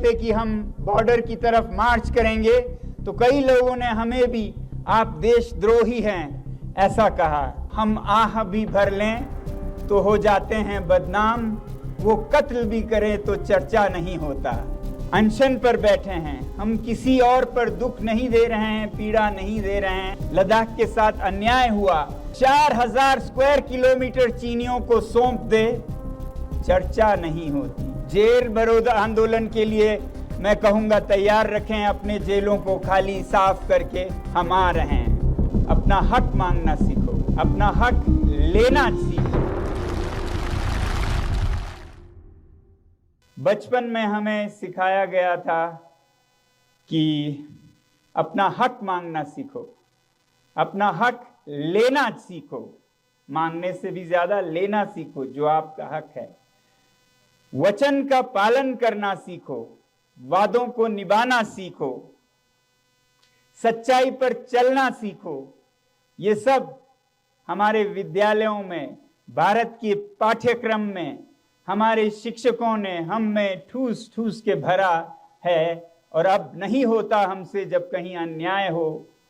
थे कि हम बॉर्डर की तरफ मार्च करेंगे, तो कई लोगों ने हमें भी आप देशद्रोही हैं ऐसा कहा। हम आह भी भर लें तो हो जाते हैं बदनाम, वो कत्ल भी करें तो चर्चा नहीं होता। अनशन पर बैठे हैं, हम किसी और पर दुख नहीं दे रहे हैं, पीड़ा नहीं दे रहे हैं। लद्दाख के साथ अन्याय हुआ, 4000 स्क्वायर किलोमीटर चीनियों को सौंप दे, चर्चा नहीं होती। जेल बरोदा आंदोलन के लिए मैं कहूंगा तैयार रखें अपने जेलों को खाली साफ करके। हम आ रहे हैं, अपना हक मांगना सीखो, अपना हक लेना सीखो। बचपन में हमें सिखाया गया था कि अपना हक मांगना सीखो, अपना हक लेना सीखो, मांगने से भी ज्यादा लेना सीखो जो आपका हक है। वचन का पालन करना सीखो, वादों को निभाना सीखो, सच्चाई पर चलना सीखो। ये सब हमारे विद्यालयों में, भारत के पाठ्यक्रम में हमारे शिक्षकों ने हम में ठूस ठूस के भरा है। और अब नहीं होता हमसे जब कहीं अन्याय हो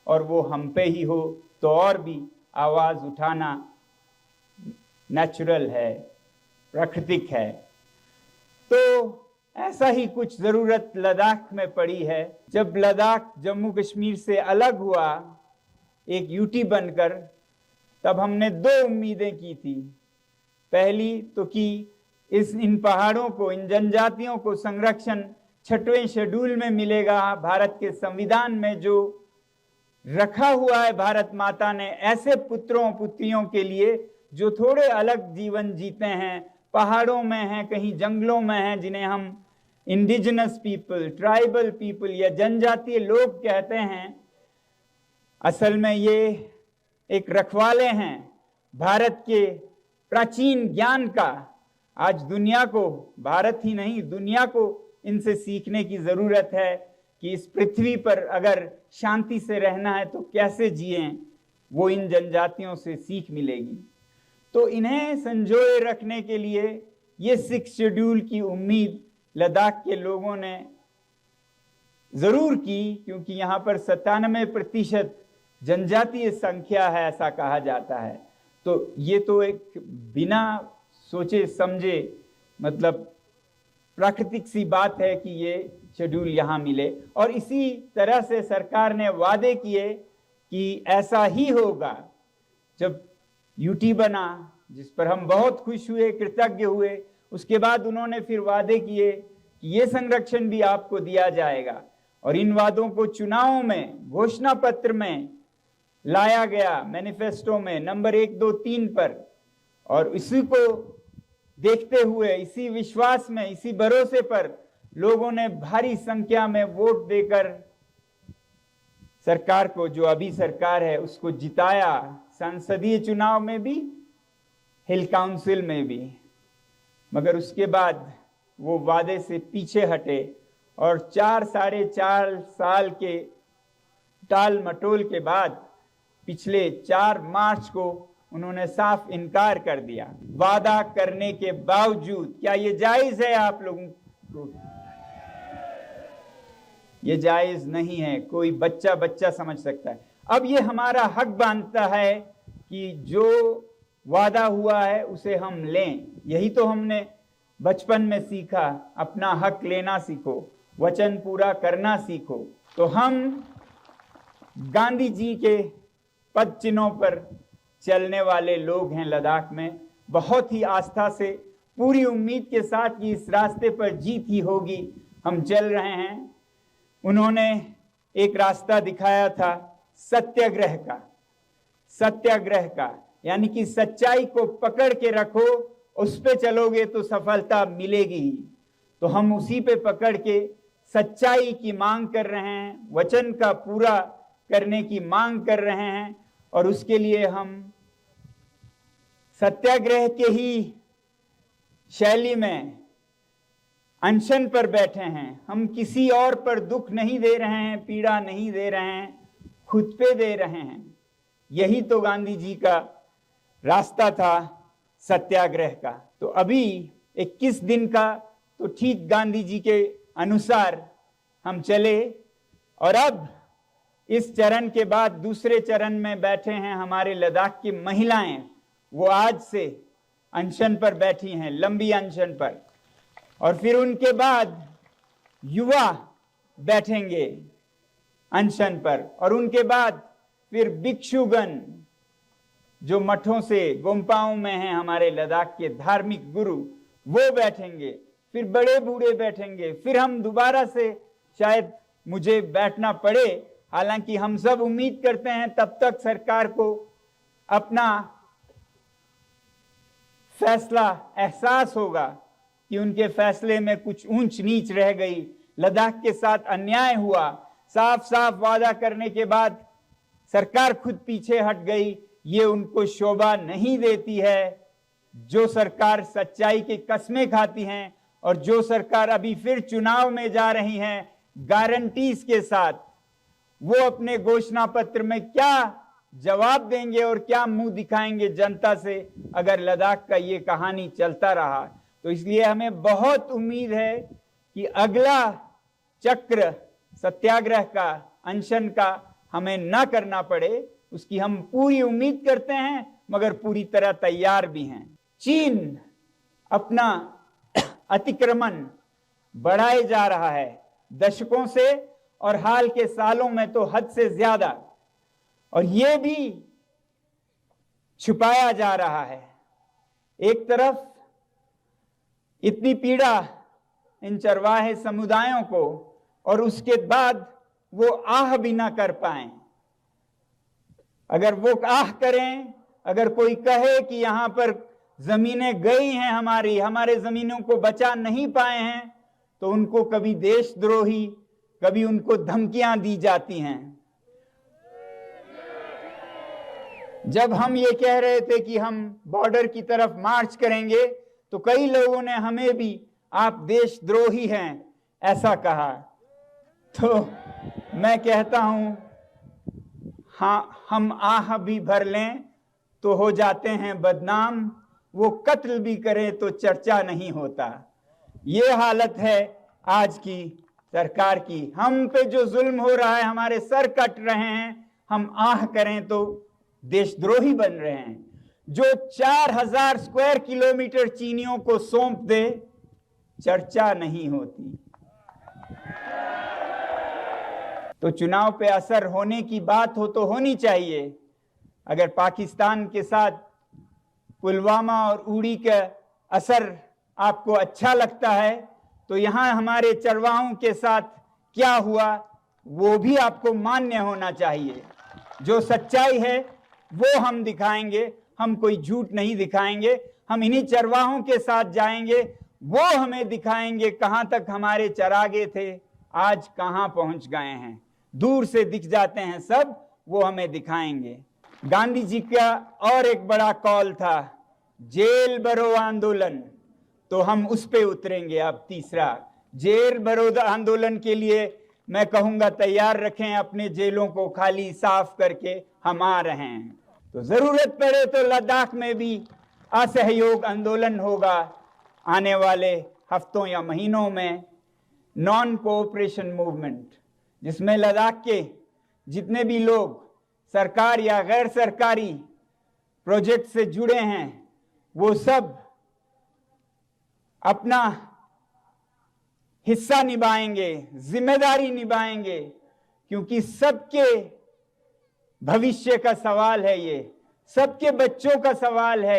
और वो हम पे ही हो, तो और भी आवाज उठाना नेचुरल है, प्राकृतिक है। तो ऐसा ही कुछ जरूरत लद्दाख में पड़ी है। जब लद्दाख जम्मू कश्मीर से अलग हुआ एक यूटी बनकर, तब हमने दो उम्मीदें की थी। पहली तो कि इन पहाड़ों को, इन जनजातियों को संरक्षण 6वें शेड्यूल में मिलेगा। भारत के संविधान में जो रखा हुआ है भारत माता ने ऐसे पुत्रों पुत्रियों के लिए जो थोड़े अलग जीवन जीते हैं, पहाड़ों में हैं, कहीं जंगलों में हैं, जिन्हें हम इंडिजिनस पीपल, ट्राइबल पीपल या जनजातीय लोग कहते हैं। असल में ये एक रखवाले हैं भारत के प्राचीन ज्ञान का। आज दुनिया को, भारत ही नहीं दुनिया को इनसे सीखने की जरूरत है कि इस पृथ्वी पर अगर शांति से रहना है तो कैसे जिएं, वो इन जनजातियों से सीख मिलेगी। तो इन्हें संजोए रखने के लिए ये 6 शेड्यूल की उम्मीद लद्दाख के लोगों ने जरूर की, क्योंकि यहाँ पर 97% जनजातीय संख्या है ऐसा कहा जाता है। तो ये तो एक बिना सोचे समझे, मतलब प्राकृतिक सी बात है कि ये शेड्यूल यहाँ मिले। और इसी तरह से सरकार ने वादे किए कि ऐसा ही होगा। जब यूटी बना, जिस पर हम बहुत खुश हुए, कृतज्ञ हुए, उसके बाद उन्होंने फिर वादे किए कि ये संरक्षण भी आपको दिया जाएगा। और इन वादों को चुनावों में, घोषणा पत्र में लाया गया, मैनिफेस्टो में नंबर 1, 2, 3 पर। और इसी को देखते हुए, इसी विश्वास में, इसी भरोसे पर लोगों ने भारी संख्या में वोट देकर सरकार को, जो अभी सरकार है, उसको जिताया। संसदीय चुनाव में भी, हिल काउंसिल में भी। मगर उसके बाद वो वादे से पीछे हटे और 4-4.5 साल के टाल मटोल के बाद पिछले 4 मार्च को उन्होंने साफ इनकार कर दिया। वादा करने के बावजूद क्या ये जायज है आप लोगों को? ये जायज नहीं है, कोई बच्चा समझ सकता है। अब ये हमारा हक बनता है कि जो वादा हुआ है उसे हम लें। यही तो हमने बचपन में सीखा, अपना हक लेना सीखो, वचन पूरा करना सीखो। तो हम गांधी जी के पद चिन्हों पर चलने वाले लोग हैं लद्दाख में। बहुत ही आस्था से, पूरी उम्मीद के साथ कि इस रास्ते पर जीत ही होगी, हम चल रहे हैं। उन्होंने एक रास्ता दिखाया था सत्याग्रह का। सत्याग्रह का यानी कि सच्चाई को पकड़ के रखो, उस पे चलोगे तो सफलता मिलेगी ही। तो हम उसी पे पकड़ के सच्चाई की मांग कर रहे हैं, वचन का पूरा करने की मांग कर रहे हैं। और उसके लिए हम सत्याग्रह के ही शैली में अनशन पर बैठे हैं। हम किसी और पर दुख नहीं दे रहे हैं, पीड़ा नहीं दे रहे हैं, खुद पे दे रहे हैं। यही तो गांधी जी का रास्ता था सत्याग्रह का। तो अभी 21 दिन का तो ठीक गांधी जी के अनुसार हम चले। और अब इस चरण के बाद दूसरे चरण में बैठे हैं हमारे लद्दाख की महिलाएं। वो आज से अनशन पर बैठी हैं, लंबी अनशन पर। और फिर उनके बाद युवा बैठेंगे अनशन पर। और उनके बाद फिर भिक्षुगण जो मठों से गोम्पाओं में हैं, हमारे लद्दाख के धार्मिक गुरु, वो बैठेंगे। फिर बड़े बूढ़े बैठेंगे। फिर हम दोबारा से शायद मुझे बैठना पड़े। हालांकि हम सब उम्मीद करते हैं तब तक सरकार को अपना फैसला एहसास होगा कि उनके फैसले में कुछ ऊंच नीच रह गई, लद्दाख के साथ अन्याय हुआ। साफ साफ वादा करने के बाद सरकार खुद पीछे हट गई। ये उनको शोभा नहीं देती है। जो सरकार सच्चाई की कस्में खाती हैं और जो सरकार अभी फिर चुनाव में जा रही हैं गारंटीज के साथ, वो अपने घोषणा पत्र में क्या जवाब देंगे और क्या मुंह दिखाएंगे जनता से अगर लद्दाख का ये कहानी चलता रहा। तो इसलिए हमें बहुत उम्मीद है कि अगला चक्र सत्याग्रह का, अनशन का हमें ना करना पड़े, उसकी हम पूरी उम्मीद करते हैं, मगर पूरी तरह तैयार भी हैं। चीन अपना अतिक्रमण बढ़ाए जा रहा है दशकों से, और हाल के सालों में तो हद से ज्यादा। और ये भी छुपाया जा रहा है। एक तरफ इतनी पीड़ा इन चरवाहे समुदायों को, और उसके बाद वो आह भी ना कर पाए। अगर वो आह करें, अगर कोई कहे कि यहां पर जमीनें गई हैं हमारे जमीनों को बचा नहीं पाए हैं, तो उनको कभी देशद्रोही, कभी उनको धमकियां दी जाती हैं। जब हम ये कह रहे थे कि हम बॉर्डर की तरफ मार्च करेंगे, तो कई लोगों ने हमें भी आप देशद्रोही हैं ऐसा कहा। तो मैं कहता हूं, हाँ, हम आह भी भर लें तो हो जाते हैं बदनाम, वो कत्ल भी करें तो चर्चा नहीं होता। ये हालत है आज की सरकार की। हम पे जो जुल्म हो रहा है, हमारे सर कट रहे हैं, हम आह करें तो देशद्रोही बन रहे हैं। जो 4000 स्क्वायर किलोमीटर चीनियों को सौंप दे, चर्चा नहीं होती। तो चुनाव पे असर होने की बात हो तो होनी चाहिए। अगर पाकिस्तान के साथ पुलवामा और उड़ी का असर आपको अच्छा लगता है, तो यहां हमारे चरवाहों के साथ क्या हुआ वो भी आपको मान्य होना चाहिए। जो सच्चाई है वो हम दिखाएंगे, हम कोई झूठ नहीं दिखाएंगे। हम इन्हीं चरवाहों के साथ जाएंगे, वो हमें दिखाएंगे कहां तक हमारे चरागे थे, आज कहां पहुंच गए हैं। दूर से दिख जाते हैं सब, वो हमें दिखाएंगे। गांधी जी का और एक बड़ा कॉल था, जेल भरो आंदोलन, तो हम उस पे उतरेंगे। अब तीसरा जेल भरो आंदोलन के लिए मैं कहूंगा तैयार रखें अपने जेलों को खाली साफ करके, हम आ रहे हैं। तो जरूरत पड़े तो लद्दाख में भी असहयोग आंदोलन होगा आने वाले हफ्तों या महीनों में। नॉन कोऑपरेशन मूवमेंट, जिसमें लद्दाख के जितने भी लोग सरकार या गैर सरकारी प्रोजेक्ट से जुड़े हैं, वो सब अपना हिस्सा निभाएंगे, जिम्मेदारी निभाएंगे, क्योंकि सबके भविष्य का सवाल है, ये सबके बच्चों का सवाल है।